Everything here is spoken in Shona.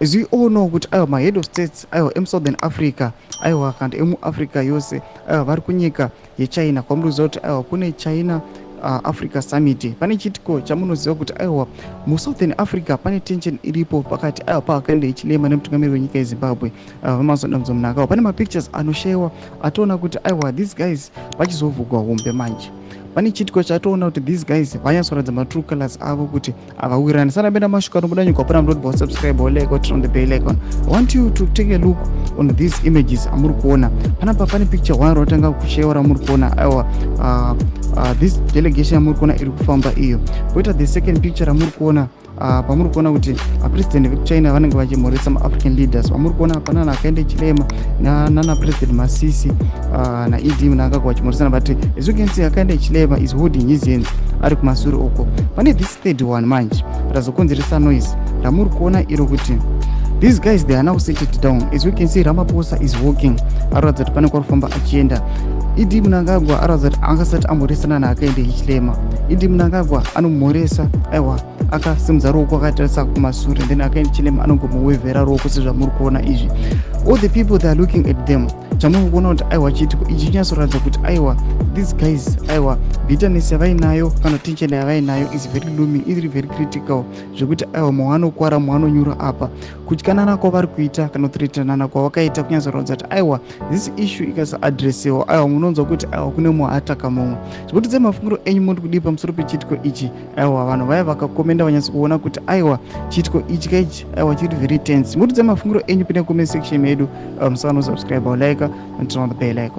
as we all know kuti aiwa mahead of states aiwa emusouthern africa aiwa kandi emuafrica yose aiwa vari kunyika yechina kwamunoziva kuti aiwa kune China Africa Summit. Pane chitiko chamunoziva kuti aiwa muSouthern Africa pane tension iripo pakati aiwa paakaenda Hichilema nemutungamiri wenyika yeZimbabwe vamazodambudzo munhaka. Pane mapictures anoshayiwa atoona kuti aiwa these guys vachizovhugwa hombe manje. Pane chitiko chatoona kuti these guys vanyatsoratidza matrue colors avo kuti avawirirani. Sana benda mashuka nobuda nyika wapana mudodba subscribe or like or turn on the bell icon. I want you to take a look on these images amuri kuona. Panapa pane picture one rotanga kushayiwa ramuri kuona aiwa this delegation amuri kuona iri kufamba iyo. Poita the second picture ramuri kuona pamuri kuona kuti president vekuchina vanenge vachimhoresa maafrican leaders. Pamuri kuona panana akaenda Hichilema nana president Masisi na ED munangagwa vachimhoresana, but as you can see akaenda Hichilema is holding his hands ari kumashure uko. Pane this third one manje razokonzeresa noise ramuri kuona iro kuti these guys they are now settled down. As we can see Ramaphosa is walking aratidza kuti pane kwarikufamba achienda. ED Mnangagwa aratidza kuti angasati amhoresana naakaenda Hichilema. ED Mnangagwa anomhoresa aiwa akasimudza ruoko akatarisa kumashure, then akaenda Hichilema anongomuwevhera ruoko sezvamuri kuona izvi. All the people they are looking at them. Chamuri kuona kuti aiwa chitiko ichi chinyatsoratidza kuti aiwa these guys aiwa bitterness yavainayo kana tension yavainayo is very looming, iri very critical zvekuti aiwa muhanokwara muhanonyura apa kutyanana kwavari kuita kana kuthreatenana kwavakaita kunyatsoratidza kuti aiwa this issue ikasaadresiwa aiwa munonzwa kuti aiwa kune muhataka mumwe. Zvekutidze mafungiro enyu muri kudii pamusoro pechitiko ichi. Aiwa vanhu vaya vakakomenda vanyatsokuona kuti aiwa chitiko ichi kaichi aiwa chiri very tense. Mutidze mafungiro enyu pine comment section yedu. Musano subscribe or like and turn on the bell icon.